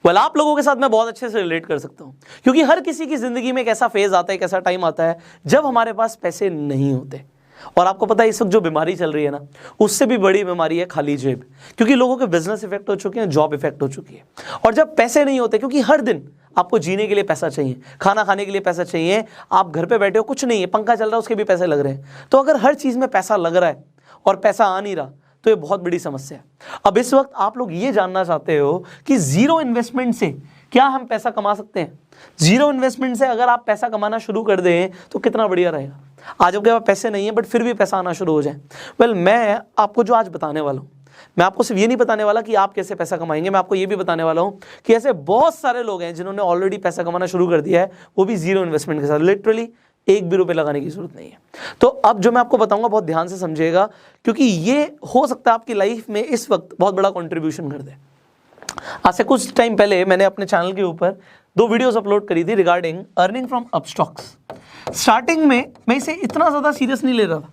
Well आप लोगों के साथ मैं बहुत अच्छे से रिलेट कर सकता हूँ, क्योंकि हर किसी की जिंदगी में एक ऐसा फेज आता है, एक ऐसा टाइम आता है जब हमारे पास पैसे नहीं होते। और आपको पता है इस वक्त जो बीमारी चल रही है ना, उससे भी बड़ी बीमारी है खाली जेब, क्योंकि लोगों के बिजनेस इफेक्ट हो चुके हैं, जॉब इफेक्ट हो चुकी है। और जब पैसे नहीं होते, क्योंकि हर दिन आपको जीने के लिए पैसा चाहिए, खाना खाने के लिए पैसा चाहिए, आप घर पे बैठे हो कुछ नहीं है, पंखा चल रहा है उसके भी पैसे लग रहे हैं। तो अगर हर चीज में पैसा लग रहा है और पैसा आ नहीं रहा तो ये बहुत बड़ी समस्या है। अब इस वक्त आप लोग ये जानना चाहते हो कि जीरो इन्वेस्टमेंट से क्या हम पैसा कमा सकते हैं। जीरो इन्वेस्टमेंट से अगर आप पैसा कमाना शुरू कर दें तो कितना बढ़िया रहेगा। आज आपके पास पैसे नहीं है बट फिर भी पैसा आना शुरू हो जाए। वेल मैं आपको जो आज बताने वाला हूँ, मैं आपको सिर्फ ये नहीं बताने वाला कि आप कैसे पैसा कमाएंगे, मैं आपको ये भी बताने वाला हूँ कि ऐसे बहुत सारे लोग हैं जिन्होंने ऑलरेडी पैसा कमाना शुरू कर दिया है, वो भी जीरो इन्वेस्टमेंट के साथ। लिटरली एक भी रुपए लगाने की जरूरत नहीं है। तो अब जो मैं आपको बताऊंगा बहुत ध्यान से समझिएगा, क्योंकि ये हो सकता है आपकी लाइफ में इस वक्त बहुत बड़ा कंट्रीब्यूशन कर दे। आज से कुछ टाइम पहले मैंने अपने चैनल के ऊपर 2 वीडियोस अपलोड करी थी regarding earning from Upstox. Starting में मैं इसे इतना ज़्यादा सीरियस नहीं ले रहा था,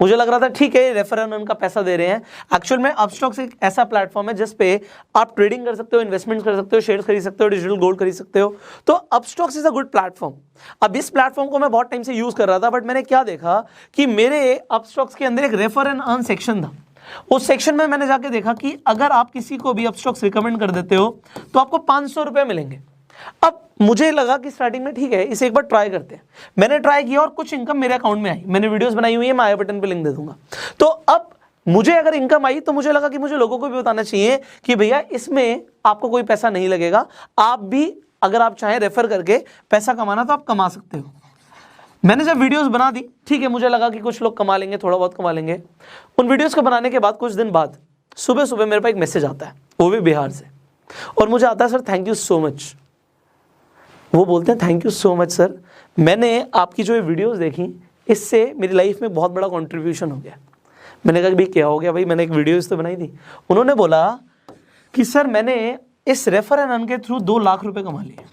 मुझे लग रहा था ठीक है रेफरल उनका पैसा दे रहे हैं। एक्चुअल में अपस्टॉक्स एक ऐसा प्लेटफॉर्म है जिस पे आप ट्रेडिंग कर सकते हो, इन्वेस्टमेंट कर सकते हो, शेयर्स खरीद सकते हो, डिजिटल गोल्ड खरीद सकते हो। तो Upstox is a good platform. अब इस प्लेटफॉर्म को मैं बहुत टाइम से यूज कर रहा था, बट मैंने क्या देखा कि मेरे अपस्टॉक्स के अंदर एक रेफर एंड अर्न सेक्शन था। उस सेक्शन में मैंने जाके देखा कि अगर आप किसी को भी अपस्टॉक्स रिकमेंड कर देते हो तो आपको 500 रुपये मिलेंगे। अब मुझे लगा कि स्टार्टिंग में ठीक है इसे एक बार ट्राई करते हैं। मैंने ट्राई किया और कुछ इनकम मेरे अकाउंट में आई। मैंने वीडियोस बनाई हुई है, मैं आई बटन पे लिंक दे दूंगा। तो अब मुझे अगर इनकम आई तो मुझे लगा कि मुझे लोगों को भी बताना चाहिए कि भैया इसमें आपको कोई पैसा नहीं लगेगा, आप भी अगर आप चाहें रेफर करके पैसा कमाना तो आप कमा सकते हो। मैंने जब वीडियोस बना दी, ठीक है, मुझे लगा कि कुछ लोग कमा लेंगे, थोड़ा बहुत कमा लेंगे। उन वीडियोस को बनाने के बाद कुछ दिन बाद सुबह सुबह मेरे पास एक मैसेज आता है, वो भी बिहार से, और मुझे आता है sir thank you so much. वो बोलते हैं thank you so much sir, मैंने आपकी जो ये वीडियोस देखी इससे मेरी लाइफ में बहुत बड़ा कंट्रीब्यूशन हो गया। मैंने कहा भाई क्या हो गया भाई, मैंने एक वीडियोस तो बनाई थी। उन्होंने बोला कि सर मैंने इस रेफर एंड अर्न के थ्रू 2 लाख रुपए कमा लिए।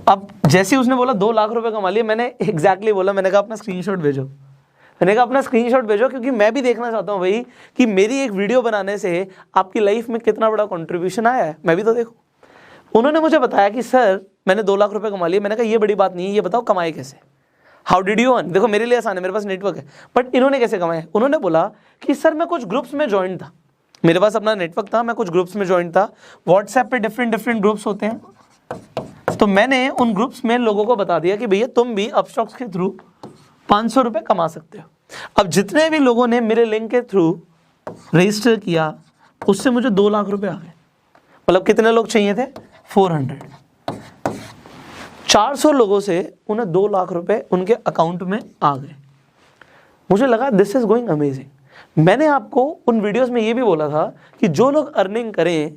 अब जैसे उसने बोला 2 लाख रुपए कमा लिए, मैंने एग्जैक्टली बोला, मैंने कहा अपना स्क्रीनशॉट भेजो। मैंने कहा अपना स्क्रीनशॉट भेजो, क्योंकि मैं भी देखना चाहता हूँ भाई कि मेरी एक वीडियो बनाने से आपकी लाइफ में कितना बड़ा कंट्रीब्यूशन आया है, मैं भी तो देखूँ। उन्होंने मुझे बताया कि सर मैंने 2 लाख रुपए कमा लिए। मैंने कहा ये बड़ी बात नहीं है, ये बताओ कमाए कैसे, हाउ डिड यू अर्न। देखो मेरे लिए आसान है, मेरे पास नेटवर्क है, बट इन्होंने कैसे कमाए। उन्होंने बोला कि सर मैं कुछ ग्रुप्स में ज्वाइन था, मेरे पास अपना नेटवर्क था, मैं कुछ ग्रुप्स में ज्वाइन था। व्हाट्सएप पे डिफरेंट ग्रुप्स होते हैं, तो मैंने उन ग्रुप्स में लोगों को बता दिया कि भैया तुम भी अपस्टॉक्स के थ्रू 500 रुपये कमा सकते हो। अब जितने भी लोगों ने मेरे लिंक के थ्रू रजिस्टर किया उससे मुझे 2 लाख रुपए आ गए। मतलब कितने लोग चाहिए थे, 400। 400 लोगों से उन्हें 2 लाख रुपए उनके अकाउंट में आ गए। मुझे लगा दिस इज गोइंग अमेजिंग। मैंने आपको उन वीडियोस में ये भी बोला था कि जो लोग अर्निंग करें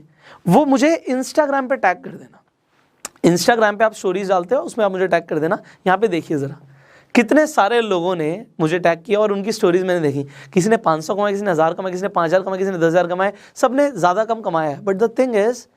वो मुझे इंस्टाग्राम पे टैग कर देना। इंस्टाग्राम पे आप स्टोरीज डालते हो, उसमें आप मुझे टैग कर देना। यहाँ पे देखिए ज़रा कितने सारे लोगों ने मुझे टैग किया और उनकी स्टोरीज मैंने देखी। किसी ने 500 कमाए, किसी ने 1000 कमाए, किसी ने 5000 कमाए, किसी ने 10,000 कमाए, सबने ज़्यादा कम कमाया है। But the thing is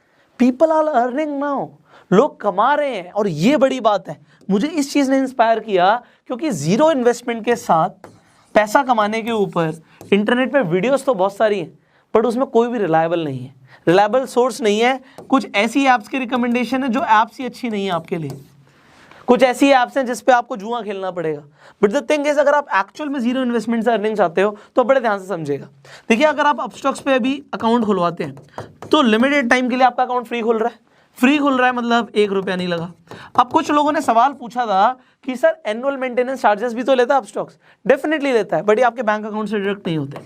people are earning now, लोग कमा रहे हैं और ये बड़ी बात है। मुझे इस चीज़ ने इंस्पायर किया क्योंकि जीरो इन्वेस्टमेंट के साथ पैसा कमाने के ऊपर इंटरनेट पे वीडियोस तो बहुत सारी हैं, बट उसमें कोई भी रिलायबल नहीं है, रिलायबल सोर्स नहीं है। कुछ ऐसी ऐप्स की रिकमेंडेशन है जो ऐप्स ही अच्छी नहीं है आपके लिए, कुछ ऐसी ऐप्स हैं जिस पे आपको जुआ खेलना पड़ेगा। बट द थिंग इज अगर आप एक्चुअल में जीरो इन्वेस्टमेंट से अर्निंग चाहते हो तो बड़े ध्यान से समझिएगा। देखिए अगर आप अपस्टॉक्स पे अभी अकाउंट खुलवाते हैं तो लिमिटेड टाइम के लिए आपका अकाउंट फ्री खुल रहा है। फ्री खुल रहा है मतलब 1 रुपया नहीं लगा। अब कुछ लोगों ने सवाल पूछा था कि सर एनुअल मेंटेनेंस चार्जेस भी तो लेता है अपस्टॉक्स। डेफिनेटली लेता है, बट ये आपके बैंक अकाउंट से डिडक्ट नहीं होते,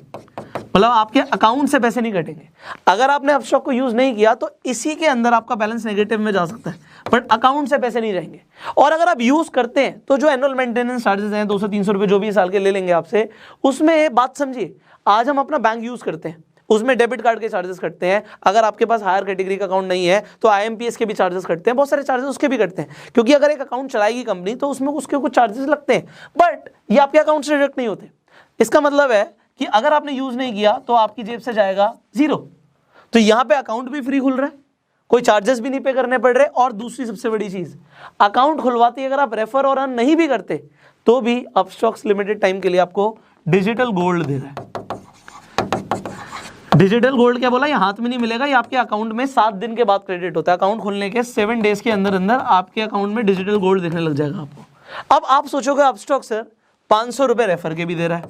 मतलब आपके अकाउंट से पैसे नहीं कटेंगे। अगर आपने अपस्टॉक को यूज नहीं किया तो इसी के अंदर आपका बैलेंस नेगेटिव में जा सकता है, बट अकाउंट से पैसे नहीं जाएंगे। और अगर आप यूज करते हैं तो जो एनुअल मेंटेनेंस चार्जेस हैं 200-300 रुपये जो भी साल के ले लेंगे आपसे, उसमें बात समझिए, आज हम अपना बैंक यूज करते हैं उसमें डेबिट कार्ड के चार्जेस कटते हैं। अगर आपके पास हायर कैटेगरी का अकाउंट नहीं है तो IMPS के भी चार्जेस कटते हैं, बहुत सारे चार्जेस उसके भी कटते हैं, क्योंकि अगर एक अकाउंट चलाएगी कंपनी तो उसमें उसके कुछ चार्जेस लगते हैं, बट ये आपके अकाउंट से डिडक्ट नहीं होते। इसका मतलब है कि अगर आपने यूज नहीं किया तो आपकी जेब से जाएगा 0। तो यहाँ पे अकाउंट भी फ्री खुल रहा है, कोई चार्जेस भी नहीं पे करने पड़ रहे। और दूसरी सबसे बड़ी चीज, अकाउंट खुलवाते ही अगर आप रेफर और अर्न नहीं भी करते तो भी अपस्टॉक्स लिमिटेड टाइम के लिए आपको डिजिटल गोल्ड दे रहा है। डिजिटल गोल्ड क्या बोला, ये हाथ में नहीं मिलेगा, ये आपके अकाउंट में 7 दिन के बाद क्रेडिट होता है। अकाउंट खोलने के 7 डेज के अंदर अंदर आपके अकाउंट में डिजिटल गोल्ड दिखने लग जाएगा आपको। अब आप सोचोगे अपस्टॉक्स सर 500 रुपए रेफर के भी दे रहा है,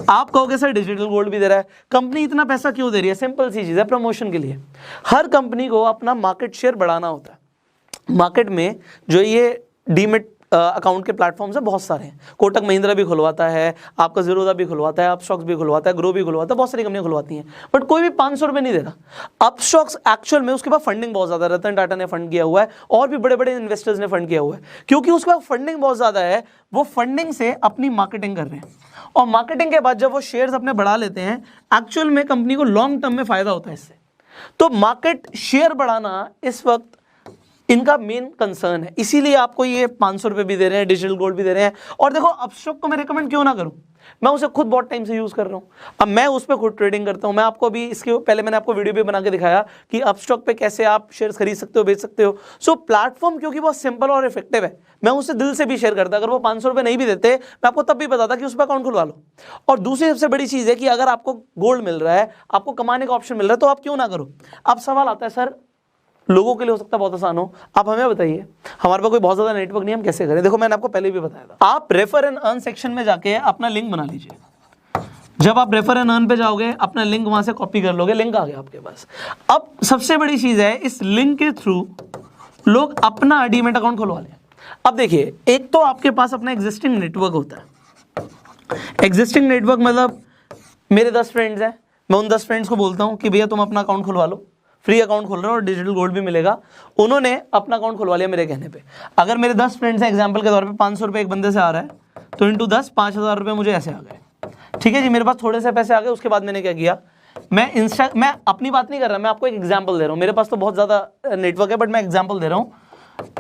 आप कहोगे सर डिजिटल गोल्ड भी दे रहा है, कंपनी इतना पैसा क्यों दे रही है? सिंपल सी चीज है, प्रमोशन के लिए। हर कंपनी को अपना मार्केट शेयर बढ़ाना होता है। मार्केट में जो ये डीमेट अकाउंट के प्लेटफॉर्म्स है बहुत सारे हैं, कोटक महिंद्रा भी खुलवाता है, आपका ज़ीरोधा भी खुलवाता है, अपस्टॉक्स भी खुलवाता है, ग्रो भी खुलवाता है, बहुत सारी कंपनियां खुलवाती हैं, बट कोई भी 500 रुपये नहीं दे रहा। अपस्टॉक्स एक्चुअल में उसके पास फंडिंग बहुत ज़्यादा, रतन टाटा ने फंड किया हुआ है और भी बड़े बड़े इन्वेस्टर्स ने फंड किया हुआ है, क्योंकि उसके पास फंडिंग बहुत ज़्यादा है। वो फंडिंग से अपनी मार्केटिंग कर रहे हैं और मार्केटिंग के बाद जब वो शेयर्स अपने बढ़ा लेते हैं, एक्चुअल में कंपनी को लॉन्ग टर्म में फायदा होता है इससे। तो मार्केट शेयर बढ़ाना इस वक्त इनका मेन कंसर्न है, इसीलिए आपको ये 500 रुपये भी दे रहे हैं, डिजिटल गोल्ड भी दे रहे हैं। और देखो अपस्टॉक को मैं रिकमेंड क्यों ना करूं, मैं उसे खुद बहुत टाइम से यूज़ कर रहा हूं, अब मैं उस पर खुद ट्रेडिंग करता हूं। मैं आपको अभी इसके पहले मैंने आपको वीडियो भी बना के दिखाया कि अपस्टॉक पे कैसे आप शेयर्स खरीद सकते हो, बेच सकते हो। सो प्लेटफॉर्म क्योंकि बहुत सिंपल और इफेक्टिव है, मैं उसे दिल से भी शेयर करता। अगर वो 500 रुपये नहीं भी देते, मैं आपको तब भी बताता कि उस पर अकाउंट खुलवा लो। और दूसरी सबसे बड़ी चीज़ है कि अगर आपको गोल्ड मिल रहा है, आपको कमाने का ऑप्शन मिल रहा है, तो आप क्यों ना करो। अब सवाल आता है सर लोगों के लिए हो सकता है बहुत आसान हो, आप हमें बताइए, हमारे पास कोई बहुत ज़्यादा नेटवर्क नहीं, हम कैसे करें? देखो मैंने आपको पहले भी बताया था, आप रेफर एंड अर्न सेक्शन में जाके अपना लिंक बना लीजिए। जब आप रेफर एंड अर्न पे जाओगे, अपना लिंक वहां से कॉपी कर लोगे, लिंक आ गया आपके पास। अब सबसे बड़ी चीज़ है, इस लिंक के थ्रू लोग अपना डीमैट अकाउंट खुलवा लें। अब देखिए, एक तो आपके पास अपना एग्जिस्टिंग नेटवर्क होता है। एग्जिस्टिंग नेटवर्क मतलब मेरे 10 फ्रेंड्स हैं, मैं उन 10 फ्रेंड्स को बोलता हूँ कि भैया तुम अपना अकाउंट खुलवा लो, फ्री अकाउंट खोल रहे हो और डिजिटल गोल्ड भी मिलेगा। उन्होंने अपना अकाउंट खुलवा लिया मेरे कहने पे। अगर मेरे 10 फ्रेंड्स हैं, एग्जांपल के तौर पे 500 रुपये एक बंदे से आ रहा है, तो इंटू 10 5,000 रुपये मुझे ऐसे आ गए। ठीक है जी, मेरे पास थोड़े से पैसे आ गए। उसके बाद मैंने क्या किया, मैं अपनी बात नहीं कर रहा, मैं आपको एक एग्जाम्पल दे रहा हूँ। मेरे पास तो बहुत ज़्यादा नेटवर्क है, बट मैं एग्जाम्पल दे रहा हूँ।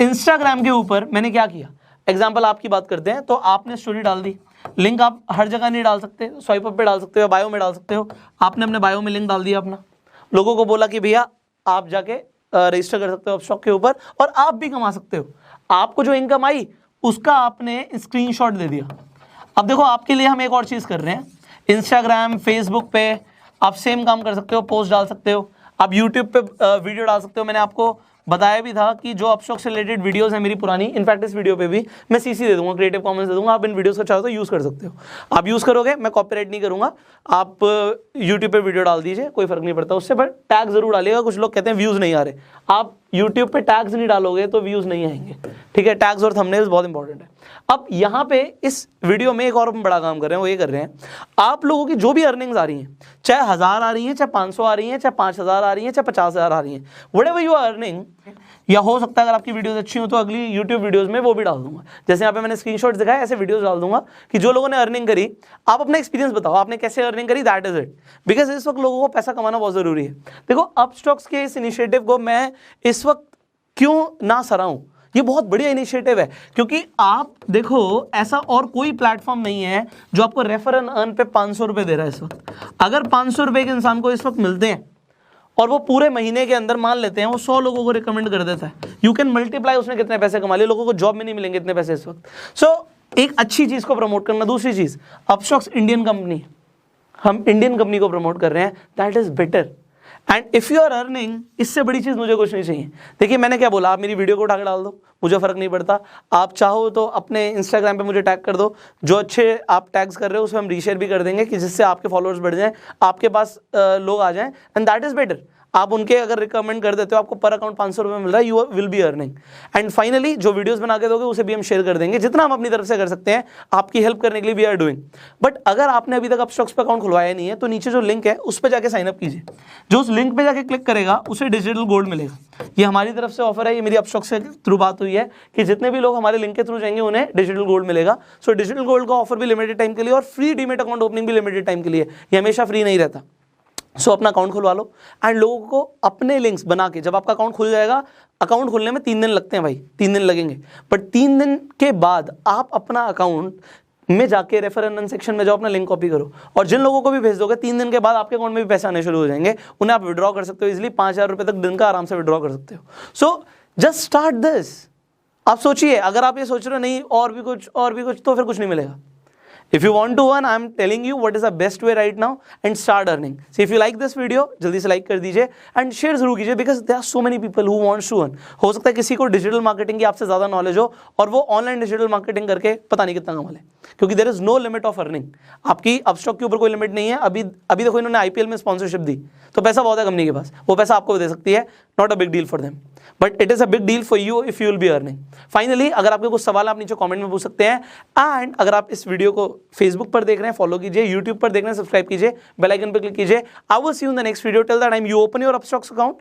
इंस्टाग्राम के ऊपर मैंने क्या किया, एग्जाम्पल आपकी बात करते हैं, तो आपने स्टोरी डाल दी, लिंक आप हर जगह नहीं डाल सकते, स्वाइप अप पे डाल सकते हो, बायो में डाल सकते हो। आपने अपने बायो में लिंक डाल दिया अपना, लोगों को बोला कि भैया आप जाके रजिस्टर कर सकते हो अपस्टॉक के ऊपर और आप भी कमा सकते हो। आपको जो इनकम आई उसका आपने स्क्रीनशॉट दे दिया। अब देखो आपके लिए हम एक और चीज़ कर रहे हैं, इंस्टाग्राम फेसबुक पे आप सेम काम कर सकते हो, पोस्ट डाल सकते हो, आप यूट्यूब पे वीडियो डाल सकते हो। मैंने आपको बताया भी था कि जो अपस्टॉक से रिलेटेड वीडियोस हैं मेरी पुरानी, इनफैक्ट इस वीडियो पे भी मैं सीसी दे दूंगा, क्रिएटिव कॉमन्स दे दूंगा, आप इन वीडियोस को चाहो तो यूज़ कर सकते हो। आप यूज़ करोगे, मैं कॉपीराइट नहीं करूंगा, आप यूट्यूब पे वीडियो डाल दीजिए, कोई फर्क नहीं पड़ता उससे, बट टैग जरूर डालिएगा। कुछ लोग कहते हैं व्यूज़ नहीं आ रहे, आप यूट्यूब पे टैग्स नहीं डालोगे तो व्यूज़ नहीं आएंगे। ठीक है, टैग्स और थंबनेल्स बहुत इंपॉर्टेंट है। अब यहाँ पे इस वीडियो में एक और हम बड़ा काम कर रहे हैं, वो ये कर रहे हैं, आप लोगों की जो भी अर्निंग्स आ रही हैं, चाहे 1000 आ रही हैं, चाहे 500 आ रही हैं, चाहे 5000 आ रही हैं, चाहे 50,000 आ रही हैं, व्हाटएवर यू आर अर्निंग, या हो सकता है अगर आपकी वीडियोस अच्छी हो तो अगली यूट्यूब वीडियोस में वो भी डाल दूंगा। जैसे यहाँ पे मैंने स्क्रीनशॉट्स दिखाए, ऐसे वीडियोस डाल दूंगा कि जो लोगों ने अर्निंग करी, आप अपना एक्सपीरियंस बताओ, आपने कैसे अर्निंग करी, दैट इज इट। बिकॉज इस वक्त लोगों को पैसा कमाना बहुत जरूरी है। देखो अपस्टॉक्स के इस इनिशिएटिव को मैं इस वक्त क्यों ना सराहूं, ये बहुत बढ़िया इनिशिएटिव है, क्योंकि आप देखो ऐसा और कोई प्लेटफॉर्म नहीं है जो आपको रेफर एंड अर्न पे 500 रुपये दे रहा है इस वक्त। अगर 500 रुपये के इंसान को इस वक्त मिलते हैं और वो पूरे महीने के अंदर मान लेते हैं वो 100 लोगों को रिकमेंड कर देता है, यू कैन मल्टीप्लाई उसने कितने पैसे कमा लिए। लोगों को जॉब में नहीं मिलेंगे इतने पैसे इस वक्त। सो एक अच्छी चीज़ को प्रमोट करना। दूसरी चीज़, अपस्टॉक्स इंडियन कंपनी, हम इंडियन कंपनी को प्रमोट कर रहे हैं, that is better. And if you are earning, इससे बड़ी चीज़ मुझे कुछ नहीं चाहिए। देखिए मैंने क्या बोला, आप मेरी वीडियो को उठा के डाल दो, मुझे फ़र्क नहीं पड़ता। आप चाहो तो अपने इंस्टाग्राम पे मुझे टैग कर दो, जो अच्छे आप टैग्स कर रहे हो उसमें हम रीशेयर भी कर देंगे कि जिससे आपके फॉलोअर्स बढ़ जाएं, आपके पास लोग आ जाएं, एंड दैट इज़ बेटर। आप उनके अगर रिकमेंड कर देते हो, आपको पर अकाउंट 500 रुपये मिल रहा है, you will be earning. And finally जो वीडियोस बना के दोगे उसे भी हम शेयर कर देंगे, जितना हम अपनी तरफ से कर सकते हैं आपकी हेल्प करने के लिए वी आर डूइंग। बट अगर आपने अभी तक अपस्टॉक्स पे अकाउंट खुलवाया नहीं है तो नीचे जो लिंक है उस पर जाके साइनअप कीजिए। जो उस लिंक पे जाके क्लिक करेगा उसे डिजिटल गोल्ड मिलेगा। ये हमारी तरफ से ऑफर है, ये मेरी अपस्टॉक्स के थ्रू बात हुई है कि जितने भी लोग हमारे लिंक के थ्रू जाएंगे उन्हें डिजिटल गोल्ड मिलेगा। सो डिजिटल गोल्ड का ऑफर भी लिमिटेड टाइम के लिए और फ्री डीमेट अकाउंट ओपनिंग भी लिमिटेड टाइम के लिए, ये हमेशा फ्री नहीं रहता। सो अपना अकाउंट खुलवा लो एंड लोगों को अपने लिंक्स बना के, जब आपका अकाउंट खुल जाएगा, अकाउंट खुलने में 3 दिन लगते हैं भाई, 3 दिन लगेंगे, बट 3 दिन के बाद आप अपना अकाउंट में जाके रेफर एंड अर्न सेक्शन में जाओ, अपना लिंक कॉपी करो और जिन लोगों को भी भेज दोगे 3 दिन के बाद आपके अकाउंट में भी पैसे आने शुरू हो जाएंगे। उन्हें आप विड्रॉ कर सकते हो इजिली, 5,000 रुपये तक दिन का आराम से विड्रॉ कर सकते हो। So just start this. आप सोचिए, अगर आप ये सोच रहे हो नहीं और भी कुछ तो फिर कुछ नहीं मिलेगा। If you want to earn, I am telling you what is the best way right now and start earning. So if you like this video, जल्दी से like कर दीजिए and share जरूर कीजिए because there are so many people who wants to earn. हो सकता है किसी को डिजिटल मार्केटिंग की आपसे ज़्यादा नॉलेज हो और वो ऑनलाइन डिजिटल मार्केटिंग करके पता नहीं कितना कमा ले, क्योंकि there is no limit of earning. आपकी अपस्टॉक के ऊपर कोई लिमिट नहीं है. अभी देखो इन्होंने आईपीएल में स्पॉन्सरशिप दी तो पैसा बहुत है कंपनी के पास, वो पैसा आपको दे सकती है. Not a big deal for them, but it is a big deal for you if you will be earning. Finally अगर आपके कुछ सवाल आप नीचे कमेंट में पूछ सकते हैं. एंड अगर आप इस वीडियो को फेसबुक पर देख रहे हैं फॉलो कीजिए, यूट्यूब पर देख रहे हैं सब्सक्राइब कीजिए, बेल आइकन पर क्लिक कीजिए. I will see you in the next video. Till that time you open your Upstox account,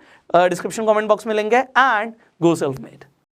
description comment box में लिंक है. And go self made.